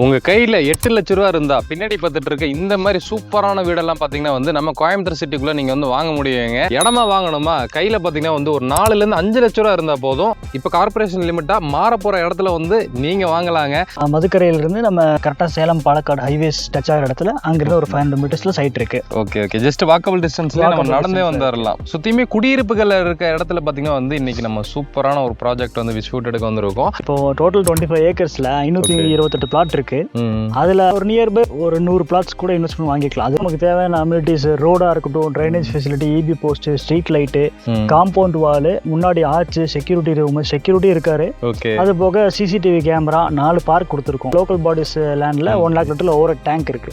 உங்கள் கையில் 8 லட்ச ரூபா இருந்தால் பின்னாடி பார்த்துட்டு இருக்க இந்த மாதிரி சூப்பரான வீடெல்லாம் பார்த்தீங்கன்னா வந்து நம்ம கோயம்புத்தூர் சிட்டிக்குள்ளே நீங்கள் வந்து வாங்க முடியுங்க. இடமா வாங்கணுமா கையில் பார்த்தீங்கன்னா வந்து ஒரு 4லேருந்து 5 லட்ச ரூபா இருந்தால் போதும். இப்போ கார்பரேஷன் லிமிட்டாக மாற போகிற இடத்துல வந்து நீங்கள் வாங்கலாங்க. மதுக்கரையிலிருந்து நம்ம கரெக்டாக சேலம் பாலக்காடு ஹைவேஸ் டச் ஆகிற இடத்துல அங்கிருந்து ஒரு 500 மீட்டர்ஸில் சைட் இருக்கு. ஓகே ஜஸ்ட் வாக்கபிள் டிஸ்டன்ஸ்ல நம்ம நடந்தே வந்துடலாம். சுற்றியுமே குடியிருப்புகள் இருக்க இடத்துல பார்த்தீங்கன்னா வந்து இன்னைக்கு நம்ம சூப்பரான ஒரு ப்ராஜெக்ட் வந்து விஸ்வூட் எடுக்க வந்திருக்கோம். இப்போ டோட்டல் 25 ஏக்கர்ஸ்ல 528 பிளாட் இருக்கு. அதுல ஒரு நியர்பை ஒரு 100 பிளாட்ஸ் கூட இன்வெஸ்ட்மெண்ட் வாங்கிக்கலாம். அது நமக்கு தேவையான அம்யூனிட்டிஸ், ரோடா இருக்கட்டும், drainage facility, EB post, street light, compound wall, முன்னாடி ஆர்ச், செக்யூரிட்டி ரூம், செக்யூரிட்டி இருக்காரு. அது போக சிசிடிவி கேமரா, 4 பார்க் கொடுத்துருக்கோம். லோக்கல் பாடிஸ் லேண்ட்ல 1 lakh லிட்டர்ல ஓவர் டேங்க் இருக்கு.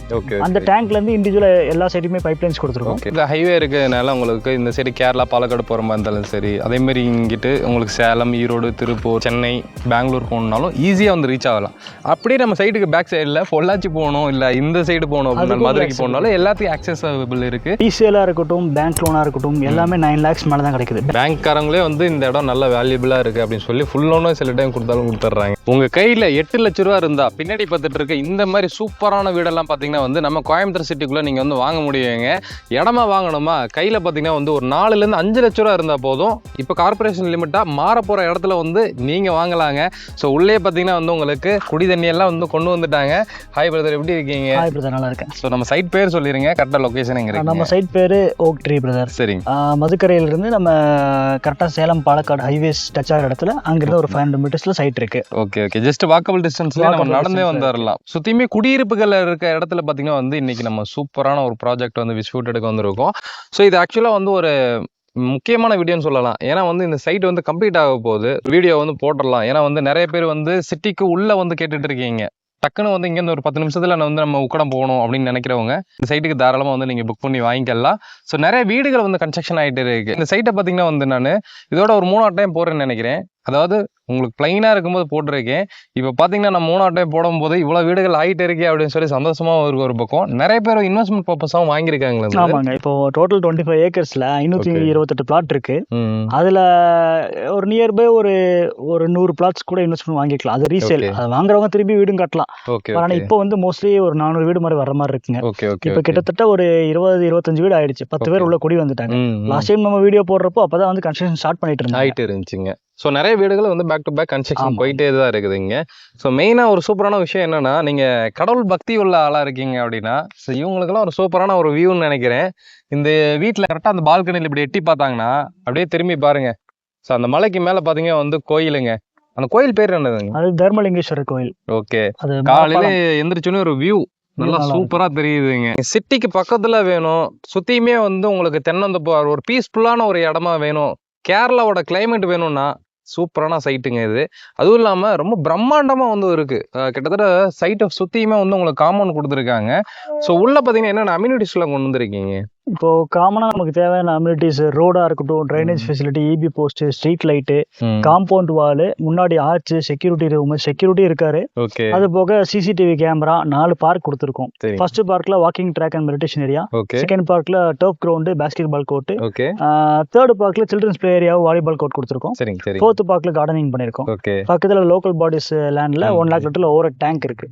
அந்த டேங்க்ல இருந்து இண்டிவிஜுவலா எல்லா சைடுமே பைப்லைன்ஸ் கொடுத்துருக்கோம். இந்த ஹைவே இருக்கிறதுனால உங்களுக்கு இந்த சைடு கேரளா பாலக்காடு போகிற மாதிரி இருந்தாலும் சரி, அதே மாதிரி இங்கிட்டு உங்களுக்கு சேலம், ஈரோடு, திருப்பூர், சென்னை, பெங்களூர் போகணுன்னாலும் ஈஸியாக வந்து ரீச் ஆகலாம். அப்படியே நம்ம சைடுக்கு பேக் சைடில் பொள்ளாச்சி போகணும், இல்லை இந்த சைடு போகணும் அப்படின்னா மதுரைக்கு போகணும்னாலும் எல்லாத்தையும் ஆக்சஸபிள் இருக்குது. பிசிஎல்லாக இருக்கட்டும், பேங்க் லோனாக இருக்கட்டும், எல்லாமே 9 lakhs மேலே தான் கிடைக்குது. பேங்க்காரங்களே வந்து இந்த இடம் நல்ல வேல்யூபிளாக இருக்குது அப்படின்னு சொல்லி ஃபுல் லோனும் சில டைம் கொடுத்தாலும் கொடுத்துட்றாங்க. உங்கள் கையில் 8 லட்ச ரூபா இருந்தால் பின்னாடி பார்த்துட்டு இருக்க இந்த மாதிரி சூப்பரான வீடெல்லாம் பார்த்தீங்கன்னா வந்து நம்ம கோயம்புத்தூர் சிட்டிக்குள்ளே நீங்கள் வந்து வாங்க முடியுங்க. இடமா வாங்கணுமா கையில் பார்த்தீங்கன்னா வந்து ஒரு 4லேருந்து 5 லட்ச ரூபா இருந்தால் போதும். இப்போ கார்பரேஷன் லிமிட்டாக மாற போகிற இடத்துல வந்து நீங்கள் வாங்கலாங்க. ஸோ உள்ளே பார்த்தீங்கன்னா வந்து உங்களுக்கு குடி தண்ணியெல்லாம் வந்து கொண்டு வந்துட்டாங்க. ஹாய் பிரதர், எப்படி இருக்கீங்க? ஹாய் பிரதர், நல்லா இருக்கேன். ஸோ நம்ம சைட் பேர் சொல்லிடுங்க, கரெக்டாக லொக்கேஷன் எங்கே இருக்கு? நம்ம சைட் பேர் ஓக் ட்ரீ பிரதர். சரி, மதுக்கரையிலிருந்து நம்ம கரெக்டாக சேலம் பாலக்காடு ஹைவேஸ் டச் ஆகிற இடத்துல அங்கிருந்து ஒரு 500 மீட்டர்ஸ்ல சைட் இருக்கு. ஓகே ஜஸ்ட் வாக்கபிள் டிஸ்டன்ஸ்ல நம்ம நடந்தே வந்துடலாம். சுற்றியுமே குடியிருப்புகள் இருக்க இடத்துல பார்த்தீங்கன்னா வந்து இன்னைக்கு நம்ம சூப்பரான ஒரு ப்ராஜெக்ட் வந்து விஸ்வூட் எடுக்க வந்திருக்கோம். ஸோ இது ஆக்சுவலாக வந்து ஒரு முக்கியமான வீடியோன்னு சொல்லலாம். ஏன்னா வந்து இந்த சைட் வந்து கம்ப்ளீட் ஆக போகுது, வீடியோ வந்து போட்டுடலாம். ஏன்னா வந்து நிறைய பேர் வந்து சிட்டிக்கு உள்ள வந்து கேட்டுட்டு இருக்கீங்க. டக்குன்னு வந்து இங்கேருந்து ஒரு 10 நிமிஷத்துல வந்து நம்ம உக்கடம் போகணும் அப்படின்னு நினைக்கிறவங்க இந்த சைட்டுக்கு தாராளமாக வந்து நீங்கள் புக் பண்ணி வாங்கிக்கலாம். ஸோ நிறைய வீடுகள் வந்து கன்ஸ்ட்ரக்ஷன் ஆகிட்டு இருக்கு. இந்த சைட்டை பார்த்தீங்கன்னா வந்து நான் இதோட ஒரு 3ஆவது டைம் போடுறேன்னு நினைக்கிறேன். அதாவது உங்களுக்கு பிளைனாக இருக்கும்போது போட்டிருக்கேன். இப்போ பார்த்தீங்கன்னா நான் 3ஆவது டைம் போடும்போது இவ்வளோ வீடுகள் ஆகிட்டு இருக்கே அப்படின்னு சொல்லி சந்தோஷமாக இருக்கு. ஒரு பக்கம் நிறைய பேர் இன்வெஸ்ட்மெண்ட் பர்பஸாகவும் வாங்கியிருக்காங்களா? ஆமாங்க. இப்போ டோட்டல் 25 ஏக்கர்ஸ்ல 528 பிளாட் இருக்கு. அதுல ஒரு நியர்பை ஒரு 100 பிளாட்ஸ் கூட இன்வெஸ்ட்மெண்ட் வாங்கிக்கலாம். அது ரீசேல், அது வாங்குறவங்க திருப்பி வீடும் கட்டலாம். ஆனால் இப்போ வந்து மோஸ்ட்லி ஒரு 400 வீடு மாதிரி வர மாதிரி இருக்குங்க. இப்போ கிட்டத்தட்ட ஒரு 20-25 வீடு ஆயிடுச்சு. 10 பேர் உள்ள குடி வந்துட்டாங்க. லாஸ்ட் டைம் நம்ம வீடியோ போடுறப்போ அப்பதான் வந்து கன்ஸ்ட்ரக்ஷன் ஸ்டார்ட் பண்ணிட்டு இருந்துச்சுங்க. ஸோ நிறைய வீடுகள் வந்து பேக் டு பேக் கன்ஸ்ட்ரக்ஷன் போயிட்டே தான் இருக்குதுங்க. ஸோ மெயினாக ஒரு சூப்பரான விஷயம் என்னன்னா, நீங்கள் கடவுள் பக்தி உள்ள ஆளாக இருக்கீங்க அப்படின்னா ஸோ இவங்களுக்குலாம் ஒரு சூப்பரான ஒரு வியூன்னு நினைக்கிறேன். இந்த வீட்டில் கரெக்டாக அந்த பால்கனியில் இப்படி எட்டி பார்த்தாங்கன்னா அப்படியே திரும்பி பாருங்க. ஸோ அந்த மலைக்கு மேலே பார்த்தீங்க வந்து கோயிலுங்க. அந்த கோயில் பேர் என்னதுங்க? அது தர்மலிங்கேஸ்வரர் கோயில். ஓகே, காலையில எந்திரிச்சோன்னு ஒரு வியூ நல்லா சூப்பரா தெரியுதுங்க. சிட்டிக்கு பக்கத்துல வேணும், சுத்தியுமே வந்து உங்களுக்கு தென்னந்தோப்பு, ஒரு பீஸ்ஃபுல்லான ஒரு இடமா வேணும், கேரளாவோட கிளைமேட் வேணும்னா சூப்பரான சைட்டுங்க இது. அதுவும் இல்லாம ரொம்ப பிரம்மாண்டமா வந்து இருக்கு. கிட்டத்தட்ட சைட்டை சுத்தியுமே வந்து உங்களுக்கு காம்பவுண்ட் கொடுத்துருக்காங்க. ஸோ உள்ள பாத்தீங்கன்னா என்னென்ன அம்யூனிட்டிஸ் எல்லாம் கொண்டு வந்திருக்கீங்க? இப்போ காமனா நமக்கு தேவையான அம்யூனிட்டிஸ், ரோடா இருக்கட்டும், drainage facility, EB post, street light, compound wall, முன்னாடி ஆர்ச், செக்யூரிட்டி ரூம், செக்யூரிட்டி இருக்காரு. அது போக சிசிடிவி கேமரா, 4 பார்க் கொடுத்துருக்கோம். ஃபர்ஸ்ட் பார்க்ல walking track and meditation area, second பார்க்ல turf ground, basketball court, third பார்க்ல children's play area, volleyball court கொடுத்துருக்கோம். Fourth பார்க்ல கார்டனிங் பண்ணிருக்கோம். பக்கத்துல லோக்கல் பாடிஸ் லேண்ட்ல 1 lakh லிட்டர்ல ஓவர் டேங்க் இருக்கு.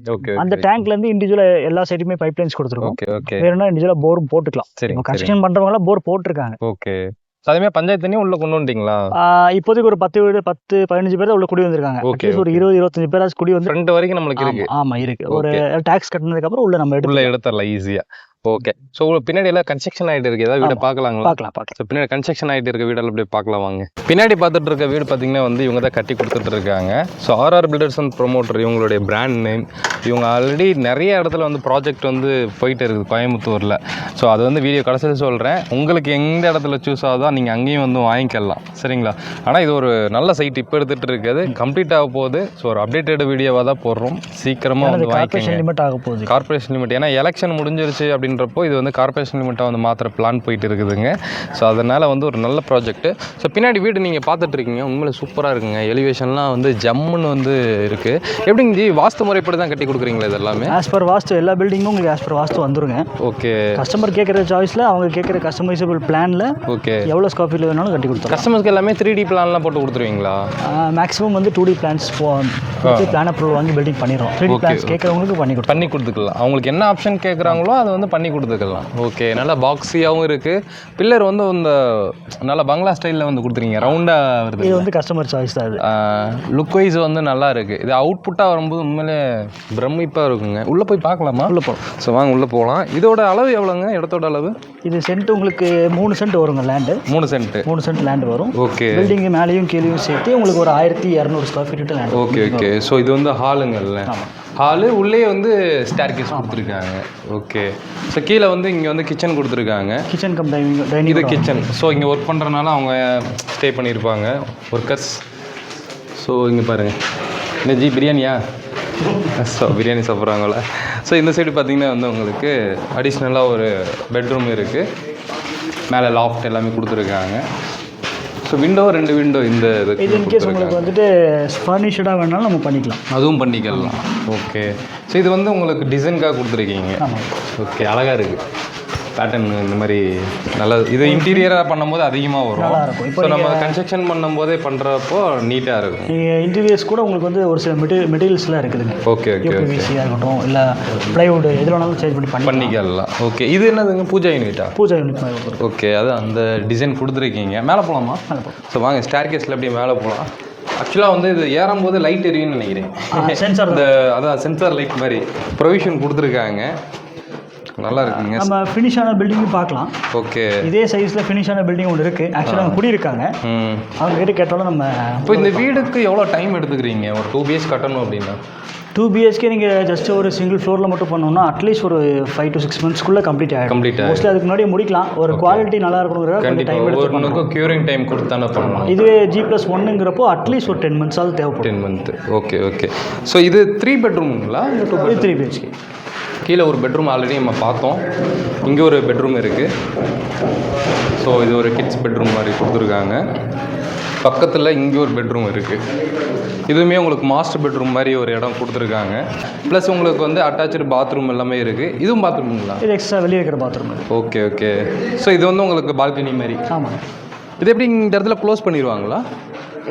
அந்த டேங்க்ல இருந்து இண்டிவிஜுவலா எல்லா சைடுமே பைப்லைன்ஸ் கொடுத்துருக்கோம். வேணும்னா இண்டிவிஜுவலா போரும் போட்டுக்கலாம். கன்ஸ்ட்ரக்ஷன் பண்றவங்க எல்லாம் போர் போட்டிருக்காங்க. ஓகே, அதே பஞ்சாயத்து தண்ணி உள்ள கொண்டு வந்துட்டீங்களா? இப்போதைக்கு ஒரு 10 வீடு 10-15 பேர் உள்ள குடி வந்திருக்காங்க. ஒரு 20-25 பேராச்சும் குடி வந்து ஃப்ரண்ட் வரைக்கும் நம்மளுக்கு இருக்கு. ஆமா இருக்கு. ஒரு டாக்ஸ் கட்டினதுக்கு அப்புறம் உள்ள நம்ம எடுத்துடலாம் ஈஸியா. ஓகே, ஸோ பின்னாடி எல்லாம் கன்ஸ்ட்ரக்ஷன் ஆகிட்டு இருக்கு. ஏதாவது வீடை பார்க்கலாங்களா? பார்க்கலாம். ஸோ பின்னாடி கன்ஸ்ட்ரக்ஷன் ஆகிட்டு இருக்க வீடெல்லாம் அப்படியே பார்க்கலாம் வாங்க. பின்னாடி பார்த்துட்டு இருக்க வீடு பார்த்தீங்கன்னா வந்து இவங்க தான் கட்டி கொடுத்துட்டு இருக்காங்க. So RR builders and promoter இவங்களுடைய பிராண்ட் நேம். இவங்க ஆல்ரெடி நிறைய இடத்துல வந்து ப்ராஜெக்ட் வந்து போயிட்டு இருக்குது கோயம்புத்தூரில். ஸோ அது வந்து வீடியோ கடைசியில் சொல்கிறேன். உங்களுக்கு எந்த இடத்துல சூஸ் ஆகுதோ நீங்கள் அங்கேயும் வந்து வாங்கிக்கலாம், சரிங்களா? ஆனால் இது ஒரு நல்ல சைட் இப்போ எடுத்துகிட்டு இருக்குது, கம்ப்ளீட் ஆக போகுது. ஸோ ஒரு அப்டேட்டட் வீடியோவாக தான் போடுறோம். சீக்கிரமாக வந்து வாங்கிக்கலாம். லிமிட் ஆக போகுது, கார்பரேஷன் லிமிட். ஏன்னா எலெக்ஷன் முடிஞ்சிருச்சு அப்படின்னு அப்படின்றப்போ இது வந்து கார்பரேஷன் லிமிட்டாக வந்து மாத்திர பிளான் போயிட்டு இருக்குதுங்க. ஸோ அதனால் வந்து ஒரு நல்ல ப்ராஜெக்ட்டு. ஸோ பின்னாடி வீடு நீங்கள் பார்த்துட்ருக்கீங்க, உண்மையிலே சூப்பராக இருக்குங்க. எலிவேஷன்லாம் வந்து ஜம்முன்னு வந்து இருக்குது. எப்படிங்க ஜி, வாஸ்து முறைப்படி தான் கட்டி கொடுக்குறீங்களா இது எல்லாமே? ஆஸ் பர் வாஸ்து எல்லா பில்டிங்கும் உங்களுக்கு ஆஸ் பர் வாஸ்து வந்துருங்க. ஓகே. கஸ்டமர் கேட்குற சாய்ஸில் அவங்க கேட்குற கஸ்டமைசபிள் பிளானில் ஓகே எவ்வளோ ஸ்கொயர் ஃபீட் வேணாலும் கட்டி கொடுத்துருவோம். கஸ்டமர்ஸ்க்கு எல்லாமே 3D பிளான்லாம் போட்டு கொடுத்துருவீங்களா? மேக்ஸிமம் வந்து 2D பிளான்ஸ் பிளான் அப்ரூவல் வாங்கி பில்டிங் பண்ணிடுறோம். 3D பிளான்ஸ் கேட்குறவங்களுக்கு பண்ணி கொடுத்துக்கலாம். அவங்களுக்கு என்ன ஆப்ஷன் கேட்குறாங்களோ அதை வந்து பண்ணி கொடுத்துக்கலாம். ஓகே, நல்லா பாக்ஸியாகவும் இருக்குது. பில்லர் வந்து இந்த நல்லா பங்களா ஸ்டைலில் வந்து கொடுத்துருங்க, ரவுண்டாக வருது. இது வந்து கஸ்டமர் சாய்ஸ் தான். அது லுக் வைஸ் வந்து நல்லா இருக்குது. இது அவுட்புட்டாக வரும்போது உண்மையிலே பிரமிப்பாக இருக்குங்க. உள்ளே போய் பார்க்கலாமா? உள்ளே போகலாம். ஸோ வாங்க உள்ளே போகலாம். இதோட அளவு எவ்வளோங்க, இடத்தோட அளவு? இது சென்ட் உங்களுக்கு 3 சென்ட் வருங்க. லேண்டு 3 சென்ட் லேண்டு வரும். ஓகே. பில்டிங் மேலேயும் கீழேயும் சேர்த்து உங்களுக்கு ஒரு 1200 square feet land. Okay okay. So இது வந்து ஹாலுங்கள்ல, ஹாலு உள்ளே வந்து ஸ்டேர்கேஸ் கொடுத்துருக்காங்க. ஓகே. ஸோ கீழே வந்து இங்கே வந்து கிச்சன் கொடுத்துருக்காங்க. Kitchen come dining. இது கிச்சன். ஸோ இங்கே ஒர்க் பண்ணுறதுனால அவங்க ஸ்டே பண்ணியிருப்பாங்க ஒர்க்கர்ஸ். ஸோ இங்கே பாருங்கள், என்ன ஜி பிரியாணியா? ஸோ பிரியாணி சாப்பிட்றாங்கள. ஸோ இந்த சைடு பார்த்திங்கன்னா வந்து உங்களுக்கு அடிஷ்னலாக ஒரு பெட்ரூம் இருக்குது. மேலே லாஃப்ட் எல்லாமே கொடுத்துருக்காங்க. ஸோ விண்டோ 2 விண்டோ இந்த இது இன்கேஸ் உங்களுக்கு வந்துட்டு ஃபர்னிஷ்டாக வேணாலும் நம்ம பண்ணிக்கலாம், அதுவும் பண்ணிக்கலாம். ஓகே. ஸோ இது வந்து உங்களுக்கு டிசைனுக்காக கொடுத்துருக்கீங்க. ஓகே, அழகாக இருக்குது பேட்டர்ன். இந்த மாதிரி நல்லா இது இன்டீரியராக பண்ணும்போது அதிகமாக வரும். இப்போ நம்ம கன்ஸ்ட்ரக்ஷன் பண்ணும்போதே பண்ணுறப்போ நீட்டாக இருக்கும். இன்டீரியர்ஸ் கூட உங்களுக்கு வந்து ஒரு சில மெட்டீரியல்ஸ்லாம் இருக்குதுங்க. Okay okay. பிவிசியாக இருக்கட்டும், இல்லை ப்ளைவுட், எது வேணாலும் சேஞ்ச் பண்ணிக்கலாம். ஓகே. இது என்னதுங்க, பூஜா யூனிட்டா? பூஜா யூனிட். ஓகே, அது அந்த டிசைன் கொடுத்துருக்கீங்க. மேலே போகலாமா? ஸோ வாங்க ஸ்டேர்கேஸில் அப்படியே மேலே போகலாம். ஆக்சுவலாக வந்து இது ஏறும்போது லைட் எரியும்னு நினைக்கிறேன். சென்சார், அதான் சென்சார் லைட் மாதிரி ப்ரொவிஷன் கொடுத்துருக்காங்க. நல்லா இருக்குங்க. நம்ம ஃபினிஷான பில்டிங்கும் பார்க்கலாம். ஓகே. இதே சைஸில் ஃபினிஷான பில்டிங் ஒன்று இருக்குது. ஆக்சுவலாக அவங்க குடியிருக்காங்க. அவங்க கிட்ட கேட்டாலும் நம்ம. இப்போ இந்த வீடுக்கு எவ்வளோ டைம் எடுத்துக்கிறீங்க ஒரு 2 BHK கட்டணும் அப்படின்னா? 2 BHK நீங்கள் ஜஸ்ட் ஒரு சிங்கிள் ஃப்ளோரில் மட்டும் பண்ணோம்னா அட்லீஸ்ட் ஒரு 5 to 6 monthsக்குள்ளே கம்ப்ளீட் ஆகிடும். மோஸ்ட்லி அதுக்கு முன்னாடியே முடிக்கலாம். ஒரு குவாலிட்டி நல்லா இருக்கணுங்கிறத டைம் எடுத்து க்யூரிங் டைம் கொடுத்தானே பண்ணலாம். இதுவே G+1ங்கிறப்போ அட்லீஸ்ட் ஒரு 10 months தேவைப்படும். 10 month. Okay okay. ஸோ இது 3 பெட்ரூமுங்களா? 3 BHK. கீழே ஒரு பெட்ரூம் ஆல்ரெடி நம்ம பார்த்தோம். இங்கே ஒரு பெட்ரூம் இருக்குது. ஸோ இது ஒரு கிட்ஸ் பெட்ரூம் மாதிரி கொடுத்துருக்காங்க. பக்கத்தில் இங்கே ஒரு பெட்ரூம் இருக்குது. இதுவுமே உங்களுக்கு மாஸ்டர் பெட்ரூம் மாதிரி ஒரு இடம் கொடுத்துருக்காங்க. ப்ளஸ் உங்களுக்கு வந்து அட்டாச்சு பாத்ரூம் எல்லாமே இருக்குது. இதுவும் பாத்ரூமுங்களா? இது எக்ஸ்ட்ரா வெளியே இருக்கிற பாத்ரூம். Okay okay. ஸோ இது வந்து உங்களுக்கு பால்கனி மாதிரி. ஆமாம். இது எப்படி இந்த இடத்துல க்ளோஸ் பண்ணிடுவாங்களா?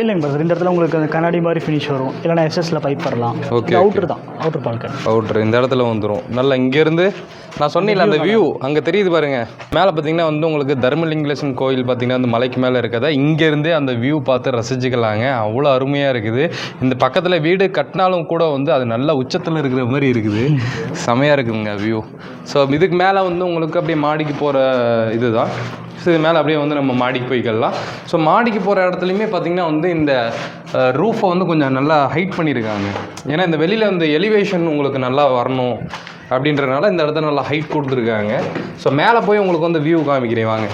இல்லைங்க பிரதர், இந்த இடத்துல உங்களுக்கு அந்த கண்ணாடி மாதிரி ஃபினிஷ் வரும். இல்லைனா எஸ்எஸ்ல பைப் வரலாம். ஓகே. அவுட்டர் தான், அவுட்டர் பால்கனி. அவுட்டர் இந்த இடத்துல வந்துடும். நல்லா இங்கேருந்து நான் சொன்னேன்ல அந்த வியூ அங்கே தெரியுது பாருங்கள். மேலே பார்த்தீங்கன்னா வந்து உங்களுக்கு தர்மலிங்கேஸ்வரன் கோயில் பார்த்தீங்கன்னா அந்த மலைக்கு மேலே இருக்கதா இங்கேருந்தே அந்த வியூ பார்த்து ரசிச்சுக்கலாங்க. அவ்வளோ அருமையாக இருக்குது. இந்த பக்கத்தில் வீடு கட்டினாலும் கூட வந்து அது நல்ல உச்சத்தில் இருக்கிற மாதிரி இருக்குது. செமையாக இருக்குதுங்க வியூ. ஸோ இதுக்கு மேலே வந்து உங்களுக்கு அப்படியே மாடிக்கு போகிற இதுதான். ஸோ இது மேலே அப்படியே வந்து நம்ம மாடிக்கு போய்க்கலாம். ஸோ மாடிக்கு போகிற இடத்துலையுமே பார்த்திங்கன்னா வந்து இந்த ரூஃபை வந்து கொஞ்சம் நல்லா ஹைட் பண்ணியிருக்காங்க. ஏன்னா இந்த வெளியில் இந்த எலிவேஷன் உங்களுக்கு நல்லா வரணும் அப்படின்றனால இந்த இடத்துல நல்லா ஹைட் கொடுத்துருக்காங்க. ஸோ மேலே போய் உங்களுக்கு வந்து வியூ காமிக்கிறேன் வாங்க.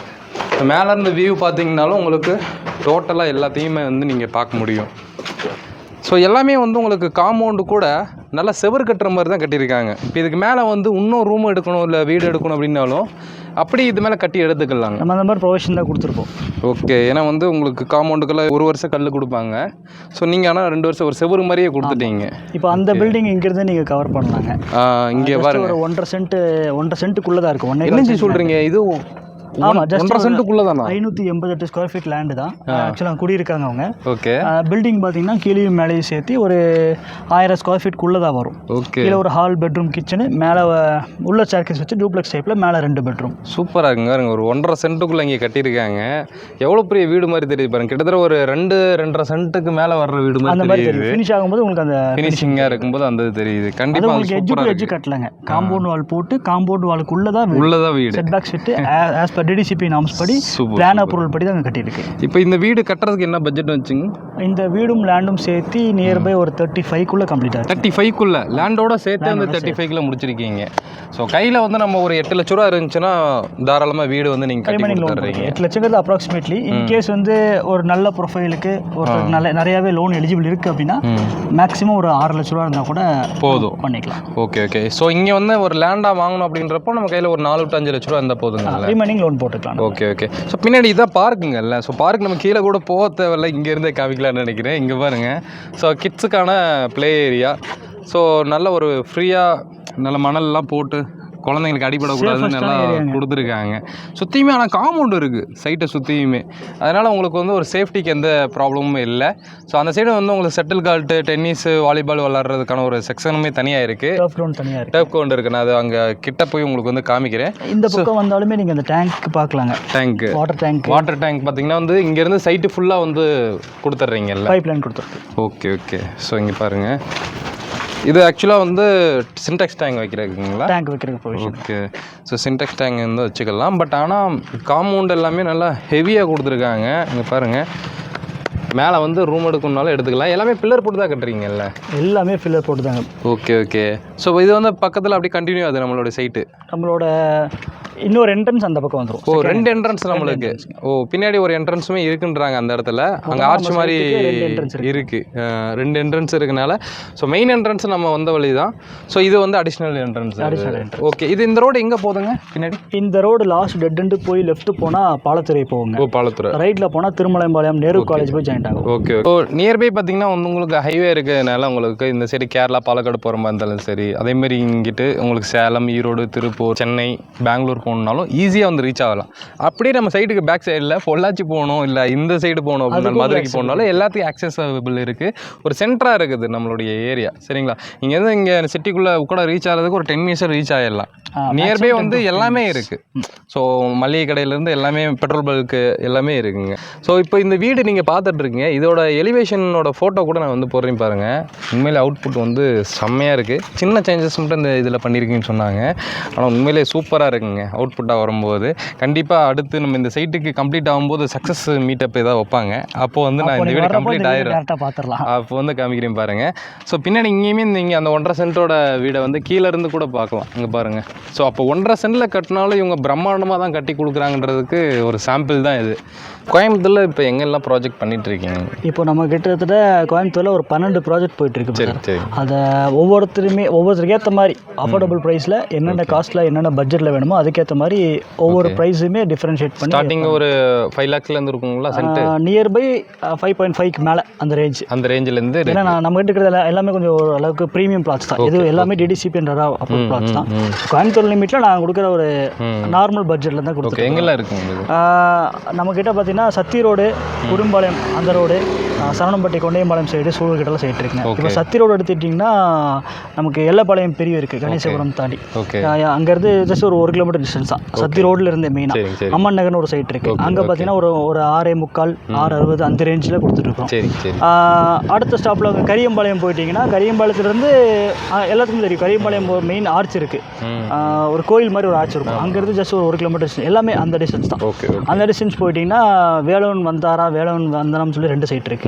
ஸோ மேலே இருந்து வியூ பார்த்தீங்கன்னாலும் உங்களுக்கு டோட்டலாக எல்லாத்தையுமே வந்து நீங்கள் பார்க்க முடியும். ஸோ எல்லாமே வந்து உங்களுக்கு காம்பவுண்டு கூட நல்லா செவர் கட்டுற மாதிரி தான் கட்டியிருக்காங்க. இப்போ இதுக்கு மேலே வந்து இன்னும் ரூம் எடுக்கணும் இல்லை வீடு எடுக்கணும் அப்படின்னாலும் அப்படி இது மேலே கட்டி எடுத்துக்கலாங்க. நம்ம அந்த மாதிரி ப்ரொவிஷன் தான் கொடுத்துருப்போம். ஓகே. ஏன்னா வந்து உங்களுக்கு காம்பவுண்டுக்கெல்லாம் 1 வருஷம் கல் கொடுப்பாங்க. ஸோ நீங்கள் ஆனால் 2 வருஷம் ஒரு செவரு மாதிரியே கொடுத்துட்டீங்க. இப்போ அந்த பில்டிங் இங்கேருந்து நீங்கள் கவர் பண்ணலாங்க. இங்கே பாருங்க, ஒரு 1.5 சென்ட்டுக்குள்ளே தான் இருக்கும். என்ன சொல்கிறீங்க? இது ஆமாம், ஜஸ்ட் 1.5 சென்ட்டுக்குள்ளே தானா? 588 ஸ்கொயர் ஃபீட் லேண்டு தான். ஆக்சுவலாக குடியிருக்காங்க அவங்க. ஓகே. பில்டிங் பார்த்தீங்கன்னா கீழேயும் மேலேயும் சேர்த்து ஒரு 1000 ஸ்கொயர் ஃபீட்குள்ளே தான் வரும். ஓகே. கீழே ஒரு ஹால், பெட்ரூம், கிச்சனு, மேலே உள்ள ஸ்டேர்கேஸ் வச்சு டூப்ளெக்ஸ் டைப்பில் மேலே 2 பெட்ரூம். சூப்பராக இருக்குங்க. ஒரு 1.5 சென்ட்டுக்குள்ளே இங்கே கட்டியிருக்காங்க. எவ்வளோ பெரிய வீடு மாதிரி தெரியுது பாருங்க. கிட்டத்தட்ட ஒரு 2-2.5 சென்ட்டுக்கு மேலே வர்ற வீடு மாதிரி தெரியுது. ஃபினிஷ் ஆகும்போது உங்களுக்கு அந்த ஃபினிஷிங்காக இருக்கும்போது அந்த தெரியுது. கண்டிப்பாக உங்களுக்கு எஜ்ஜு கட்டலங்க. காம்பவுண்ட் வால் போட்டு காம்பவுண்ட் வாலுக்குள்ளே தான் வீடு. செட் பேக்ஸ் விட்டு ஆஸ் பர் டிடிசிபி நாம்ஸ் படி பிளான் அப்ரூவல் படி தான் கட்டியிருக்கு. இப்போ இந்த வீடு கட்டுறதுக்கு என்ன பட்ஜெட் வச்சுங்க? இந்த வீடும் லேண்டும் சேர்த்து நியர்பை ஒரு 35க்குள்ளே கம்ப்ளீட் ஆகும். 35க்குள்ளே லேண்டோட சேர்த்து வந்து 35க்குள்ளே முடிச்சிருக்கீங்க. ஸோ கையில் வந்து நம்ம ஒரு 8 லட்ச ரூபா இருந்துச்சுன்னா தாராளமாக வீடு வந்து நீங்கள் கட்டி கொடுத்துட்றீங்க. 8 லட்சங்கிறது அப்ராக்சிமேட்லி. இன்கேஸ் வந்து ஒரு நல்ல ப்ரொஃபைலுக்கு ஒரு நிறையாவே லோன் எலிஜிபிள் இருக்குது அப்படின்னா மேக்ஸிமம் ஒரு 6 லட்ச ரூபா இருந்தால் கூட போதும் பண்ணிக்கலாம். Okay okay. ஸோ இங்கே வந்து ஒரு லேண்டாக வாங்கணும் அப்படின்றப்போ நம்ம கையில் ஒரு 4 to 5 லட்ச ரூபா இருந்தால் போதுங்க. ரிமைனிங் லோன் போட்டுக்கலாம். Okay okay. ஸோ பின்னாடி இதான் பார்க்குங்கல்ல. ஸோ பார்க் நம்ம கீழே கூட போக தேவையில்ல, இங்கேருந்தே காமிக்கலாம்னு நினைக்கிறேன். இங்கே பாருங்கள். ஸோ கிட்ஸுக்கான ப்ளே ஏரியா. ஸோ நல்ல ஒரு ஃப்ரீயாக நல்ல மணல்லாம் போட்டு குழந்தைங்களுக்கு அடிபடக்கூடாதுன்னு நல்லா கொடுத்துருக்காங்க. சுற்றியுமே ஆனால் காம்பவுண்டு இருக்குது சைட்டை சுற்றியுமே. அதனால் உங்களுக்கு வந்து ஒரு சேஃப்டிக்கு எந்த ப்ராப்ளமும் இல்லை. ஸோ அந்த சைடு வந்து உங்களுக்கு செட்டில் கால்ட்டு, டென்னிஸு, வாலிபால் விளாட்றதுக்கான ஒரு செக்ஷனுமே தனியாக இருக்குது. டர்ஃப் கிரவுண்ட் இருக்குது. நான் அது அங்கே கிட்ட போய் உங்களுக்கு வந்து காமிக்கிறேன். இந்த பக்கம் வந்தாலுமே நீங்கள் அந்த டேங்க் பார்க்கலாங்க. டேங்க்கு வாட்டர் டேங்க் பார்த்தீங்கன்னா வந்து இங்கேருந்து சைட்டு ஃபுல்லாக வந்து கொடுத்துட்றீங்கல்ல, பைப் லைன் கொடுத்துருக்கு. Okay okay. ஸோ இங்கே பாருங்கள், இது ஆக்சுவலாக வந்து சின்டெக்ஸ் டேங்க் வைக்கிறதுக்குங்களா? டேங்க் வைக்கிறதுக்கு. ஓகே. ஸோ சின்டெக்ஸ் டேங்க் வந்து வச்சுக்கலாம். பட் ஆனால் காம்பவுண்ட் எல்லாமே நல்லா ஹெவியாக கொடுத்துருக்காங்க. இங்கே பாருங்கள், மேலே வந்து ரூம் எடுக்கணுனாலும் எடுத்துக்கலாம். எல்லாமே பில்லர் போட்டு தான் கட்டுறீங்கல்ல? எல்லாமே பில்லர் போட்டு தாங்க. Okay okay. ஸோ இது வந்து பக்கத்தில் அப்படி கண்டினியூ ஆகுது நம்மளோட சைட்டு. நம்மளோட இன்னொரு என்ட்ரன்ஸ் அந்த பக்கம் வந்துடும். ஓ, 2 என்ட்ரன்ஸ் நம்மளுக்கு. ஓ, பின்னாடி ஒரு என்ட்ரன்ஸுமே இருக்குன்றாங்க அந்த இடத்துல. அங்கே ஆர்ச் மாதிரி இருக்குது. 2 என்ட்ரன்ஸ் இருக்குனால ஸோ மெயின் என்ட்ரன்ஸ் நம்ம வந்த வழி தான். ஸோ இது வந்து அடிஷ்னல் என்ட்ரன்ஸ். ஓகே. இது இந்த ரோடு எங்கே போகுதுங்க பின்னாடி? இந்த ரோடு லாஸ்ட் டெட் எண்டு போய் லெஃப்ட் போனால் பாலத்துறை போகுங்க. ஓ, பாலத்துறை. ரைட்டில் போனால் திருமலைம்பாளையம் நேரு காலேஜ் போய் ஜாயின் ஆகும். ஓகே. ஸோ நியர்பை பார்த்தீங்கன்னா வந்து உங்களுக்கு ஹைவே இருக்கிறதுனால உங்களுக்கு இந்த சைடு கேரளா, பாலக்காடு போகிற மாதிரி இருந்தாலும் சரி, அதேமாதிரி இங்கிட்டு உங்களுக்கு சேலம், ஈரோடு, திருப்பூர், சென்னை, பெங்களூர் போகணுன்னாலும் ஈஸியாக வந்து ரீச் ஆகலாம். அப்படியே நம்ம சைடுக்கு பேக் சைடில் பொள்ளாச்சி போகணும், இல்லை இந்த சைடு போகணும் அப்படின்னா மதுரைக்கு போகணுன்னாலும் எல்லாத்துக்கும் ஆக்சஸபிள் இருக்குது. ஒரு சென்டராக இருக்குது நம்மளுடைய ஏரியா. சரிங்களா? இங்கேருந்து இங்கே சிட்டிக்குள்ளே கூட ரீச் ஆகிறதுக்கு ஒரு 10 minutes ரீச் ஆகிடலாம். நியர்பை வந்து எல்லாமே இருக்குது. ஸோ மளிகை கடையிலேருந்து எல்லாமே, பெட்ரோல் பல்க்கு எல்லாமே இருக்குங்க. ஸோ இப்போ இந்த வீடு நீங்கள் பார்த்துட்ருக்கீங்க. இதோட எலிவேஷனோட ஃபோட்டோ கூட நான் வந்து போடுறேன் பாருங்கள். உண்மையிலே அவுட்புட் வந்து செம்மையாக இருக்குது. சின்ன சேஞ்சஸ் மட்டும் இந்த இதில் பண்ணியிருக்கீங்கன்னு சொன்னாங்க. ஆனால் உண்மையிலே சூப்பராக இருக்குங்க அவுட்புட்டாக வரும்போது. கண்டிப்பாக அடுத்து நம்ம இந்த சைட்டுக்கு கம்ப்ளீட் ஆகும்போது சக்ஸஸ் மீட்டப் ஏதாவது வைப்பாங்க. அப்போ வந்து நான் இந்த வீடு கம்ப்ளீட் ஆயிடும், அப்போ வந்து காமிக்கிறேன் பாருங்கள். ஸோ பின்னாடி இங்கேயுமே நீங்கள் அந்த 1.5 சென்ட்டோட வீடை வந்து கீழேருந்து கூட பார்க்கலாம். இங்கே பாருங்கள். ஸோ அப்போ 1.5 சென்ட்டில் கட்டினாலும் இவங்க பிரம்மாண்டமாக தான் கட்டி கொடுக்குறாங்கன்றதுக்கு ஒரு சாம்பிள் தான் இது. கோயம்புத்தூரில் இப்போ எங்கெல்லாம் ப்ராஜெக்ட் பண்ணிட்டு இருக்கீங்க? இப்போ நம்ம கிட்டத்தட்ட கோயம்புத்தூரில் ஒரு 12 ப்ராஜெக்ட் போயிட்டுருக்கு. சரி. அதை ஒவ்வொருத்தருக்கு ஏற்ற மாதிரி அஃபோர்டபுள் ப்ரைஸில் என்னென்ன காஸ்ட்டில் என்னென்ன பட்ஜெட்டில் வேணுமோ அதுக்கேற்ற மாதிரி ஒவ்வொரு ப்ரைஸுமே டிஃப்ரென்ஷியேட் பண்ணி. ஸ்டார்டிங் ஒரு 5 lakhsலேருந்து இருக்குங்களா சென்ட்? நியர்பை 5.5க்கு மேலே அந்த ரேஞ்சிலேருந்து. ஏன்னா நம்ம கிட்ட இருக்கிறது எல்லாமே கொஞ்சம் ஒரு அளவுக்கு ப்ரீமியம் பிளாட்ஸ் தான். இது எல்லாமே டிடிசிபின்ற அப்ரூவ் பிளாட்ஸ் தான். கோயம்புத்தூர் லிமிட்டில் நான் கொடுக்குற ஒரு நார்மல் பட்ஜெட்டில் தான் கொடுத்துருக்கேன். எங்கெல்லாம் இருக்குங்க நம்ம கிட்ட பார்த்தீங்கன்னா சத்தி ரோடு, குடும்பாளையம் அந்த ரோடு, சரணம்பட்டி, கொண்டையம்பாளையம் சைடு, சூழல் கிட்டலாம் சைட் இருக்குங்க. இப்போ சத்தி ரோடு எடுத்துக்கிட்டிங்கன்னா நமக்கு எல்லப்பாளையம் பெரிய இருக்குது, கணேசபுரம் தாண்டி. அங்கேருந்து ஜஸ்ட் ஒரு 1 கிலோமீட்டர் டிஸ்டன்ஸ் தான் சத்தி ரோட்ல இருந்து. மெயினாக அம்மன் நகர்னு ஒரு சைட் இருக்குது. அங்கே பார்த்தீங்கன்னா ஒரு 6.45, 6.60 அந்த ரேஞ்சில் கொடுத்துட்ருக்கோம். அடுத்த ஸ்டாப்பில் கரியம்பாளையம் போயிட்டீங்கன்னா, கரியம்பாளையத்துலேருந்து எல்லாத்துக்கும் தெரியும், கரியம்பாளையம் மெயின் ஆர்ச் இருக்குது. ஒரு கோயில் மாதிரி ஒரு ஆர்ச் இருக்கும். அங்கேருந்து ஜஸ்ட் ஒரு 1 கிலோமீட்டர் டிஸ்டன்ஸ். எல்லாமே அந்த டிஸ்டன்ஸ் தான். அந்த டிஸ்டன்ஸ் போயிட்டீங்கன்னா வேலவன் வந்தாரா, வேலவன் வந்தனம் சொல்லி 2 சைட் இருக்குது.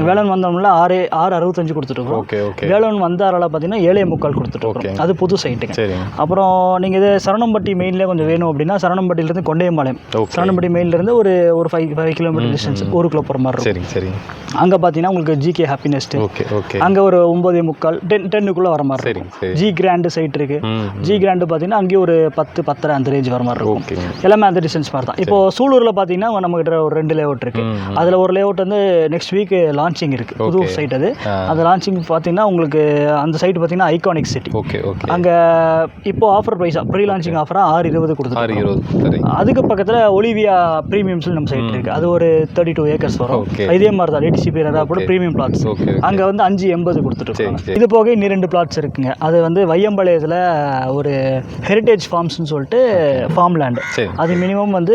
வேலவன் வந்தோம்ல 6.65 கொடுத்துட்ருக்கோம். வேலவன் வந்தாரால பார்த்தீங்கன்னா 7.45 கொடுத்துட்ருக்கோம். அது புது சைட்டுங்க. அப்புறம் நீங்கள் இது சரணம்பட்டி மெயின்லேயே கொஞ்சம் வேணும் அப்படின்னா சரணம்பட்டியிலேருந்து கொண்டையம்பாளையம், சரணம்பட்டி மெயின்லேருந்து ஒரு 5 கிலோமீட்டர் டிஸ்டன்ஸ் ஊருக்குள்ள போகிற மாதிரி இருக்கும். அங்கே பார்த்தீங்கன்னா உங்களுக்கு ஜிகே ஹாப்பினஸ்ட், அங்கே ஒரு 9.45, 10க்குள்ளே வர மாதிரி இருக்கும். ஜி கிராண்டு சைட் இருக்குது. ஜி கிராண்டு பார்த்தீங்கன்னா அங்கேயே ஒரு 10, 10.5 அந்த ரேஞ்ச் வர மாதிரி இருக்கும். எல்லாமே அந்த டிஸ்டன்ஸ் மாதிரி தான். இப்போ சூலூரில் பார்த்தீங்கன்னா நம்ம கிட்ட ஒரு 2 லேஅவுட் இருக்குது. அதில் ஒரு லேஅவுட் வந்து நெக்ஸ்ட் வீக் லான்ச்சிங் இருக்குது, புது சைட். அது அந்த லான்ச்சிங் பார்த்தீங்கன்னா உங்களுக்கு அந்த சைட் பார்த்தீங்கன்னா ஐகானிக் சிட்டி. அங்கே இப்போ ஆஃபர் ப்ரைஸாக ப்ரீ லான்ச்சிங் ஆஃபராக 6.20 கொடுத்துருக்கோம். அதுக்கு பக்கத்தில் ஒலிவியா ப்ரீமியம்ஸ் நம்ம சைட் இருக்குது. அது ஒரு 32 ஏக்கர்ஸ் வரும். இதே மாதிரி தான் டிடிசிபி கூட ப்ரீமியம் பிளாட்ஸ். அங்கே வந்து 5.80 கொடுத்துருக்கோம். இது போக இன்னும் 2 பிளாட்ஸ் இருக்குங்க. அது வந்து வையம்பாளையத்தில் ஒரு ஹெரிட்டேஜ் ஃபார்ம்ஸ்னு சொல்லிட்டு ஃபார்ம் லேண்டு. அது மினிமம் வந்து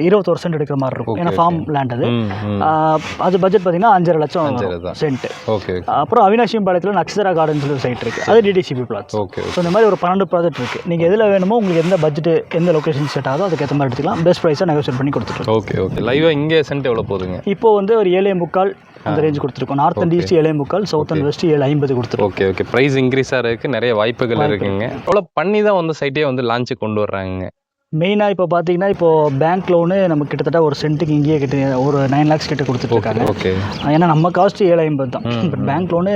21 சென்ட் எடுக்கிற மாதிரி இருக்கும். ஏன்னா ஃபார்ம் லேண்ட் அது. அது பட்ஜெட் பார்த்தீங்கன்னா 5.5 லட்சம் சென்ட். ஓகே. அப்புறம் அவினாஷிபாளையத்தில் நக்ஸரா கார்டன் சொல்லி ஒரு சைட் இருக்குது, அது டிடிசிபி பிளாட்ஸ். ஓகே. ஸோ இந்த மாதிரி ஒரு 12 ப்ராஜெக்ட் இருக்குது. நீங்கள் எதில் வேணுமோ உங்களுக்கு எந்த பட்ஜெட் எந்த லொக்கேஷன் செட் ஆகுதோ அதுக்கேற்ற மாதிரி எடுத்துக்கலாம். பெஸ்ட் ப்ரைஸாக நெகோசியேட் பண்ணி கொடுத்துருக்கோம். ஓகே. லைவாக இங்கே சென்ட் எவ்வளோ போகுதுங்க? இப்போ வந்து ஒரு 7.25 அந்த ரேஞ்ச் கொடுத்துருக்கோம். North and east 7.25, south and west 7.50 கொடுத்துருக்கோம். ஓகே. ப்ரைஸ் இன்க்ரீஸாக இருக்குது, நிறைய வாய்ப்புகள் இருக்குங்க. எவ்வளோ பண்ணி தான் வந்து சைட்டே வந்து லான்ச்சு கொண்டு வர்றாங்க. மெயினாக இப்போ பார்த்தீங்கன்னா இப்போ பேங்க் லோனு நமக்கு கிட்டத்தட்ட ஒரு சென்ட்டுக்கு இங்கேயே கிட்ட ஒரு 9 lakhs கிட்ட கொடுத்துட்ருக்காங்க. ஓகே. ஏன்னா நம்ம காஸ்ட் 7.50 தான். பட் பேங்க் லோனு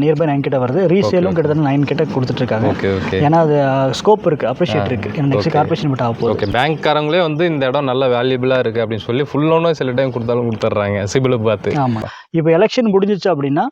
நியர்பை 9 கிட்ட வருது. ரீசேலும் கிட்டத்தட்ட 9 கிட்ட கொடுத்துட்ருக்காங்க. ஓகே. ஏன்னா அது ஸ்கோப் இருக்குது, அப்ரிஷியேட் இருக்குது. ஏன்னா நெக்ஸ்ட் கார்பரேஷன் பட் ஆக போகுது. ஓகே. பேங்க்காரங்களே வந்து இந்த இடம் நல்ல வேல்யூபிளாக இருக்குது அப்படின்னு சொல்லி ஃபுல் லோனும் சில டைம் கொடுத்தாலும் கொடுத்துட்றாங்க சிபிலை பார்த்து. ஆமாம். இப்போ எலெக்ஷன் முடிஞ்சிச்சு அப்படின்னா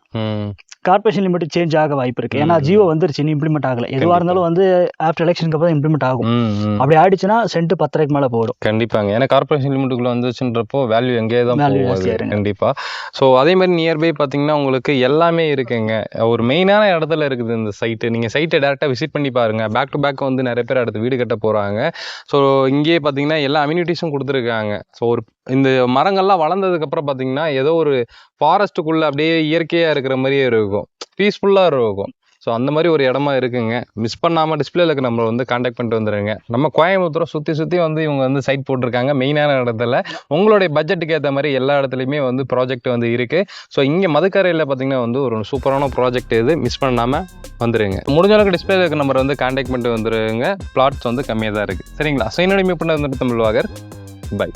கார்பரேஷன் லிமிட் சேஞ்ச் ஆக வாய்ப்பு இருக்குது. ஏன்னா ஜியோ வந்துருச்சு, இன்னும் இம்ப்ளிமெண்ட் ஆகலை. எதுவாக இருந்தாலும் வந்து ஆஃப்டர் எலெக்ஷனுக்கு அப்புறம் இம்ப்ளிமெண்ட் ஆகும். அப்படி ஆயிடுச்சுன்னா சென்ட் 10 மேலே போயிடும். கண்டிப்பாங்க. ஏன்னா கார்பரேஷன் லிமிட்டுக்குள்ள வந்துச்சுன்றப்போ வேல்யூ எங்கேயே தான் போகும். கண்டிப்பாக. ஸோ அதே மாதிரி நியர்பை பார்த்தீங்கன்னா உங்களுக்கு எல்லாமே இருக்குங்க. ஒரு மெயினான இடத்துல இருக்குது இந்த சைட்டு. நீங்கள் சைட்டை டேரெக்டாக விசிட் பண்ணி பாருங்கள். பேக் டு பேக் வந்து நிறைய பேர் அடுத்து வீடு கட்ட போகிறாங்க. ஸோ இங்கேயே பார்த்தீங்கன்னா எல்லா அம்யூனிட்டிஸும் கொடுத்துருக்காங்க. ஸோ ஒரு இந்த மரங்கள்லாம் வளர்ந்ததுக்கப்புறம் பார்த்தீங்கன்னா ஏதோ ஒரு ஃபாரஸ்ட்டுக்குள்ளே அப்படியே இயற்கையாக இருக்கிற மாதிரியே இருக்கும், பீஸ்ஃபுல்லாக இருக்கும். ஸோ அந்த மாதிரி ஒரு இடமா இருக்குங்க. மிஸ் பண்ணாமல் டிஸ்பிளேல இருக்க நம்ம வந்து காண்டாக்ட் பண்ணிட்டு வந்துடுங்க. நம்ம கோயம்புத்தூரை சுற்றி வந்து இவங்க வந்து சைட் போட்டிருக்காங்க மெயினான இடத்துல. உங்களுடைய பட்ஜெட்டுக்கு ஏற்ற மாதிரி எல்லா இடத்துலையுமே வந்து ப்ராஜெக்ட் வந்து இருக்குது. ஸோ இங்கே மதுக்கரையில் பார்த்தீங்கன்னா வந்து ஒரு சூப்பரான ப்ராஜெக்ட் இது, மிஸ் பண்ணாமல் வந்துடுங்க. முடிஞ்ச அளவுக்கு டிஸ்பிளேல இருக்க நம்பர் வந்து காண்டாக்ட் பண்ணிட்டு வந்துடுங்க. பிளாட்ஸ் வந்து கம்மியாக தான் இருக்குது. சரிங்களா? ஸோ என்னோட மீட் பண்ண வந்துட்டு தமிழ்வாகர். பை.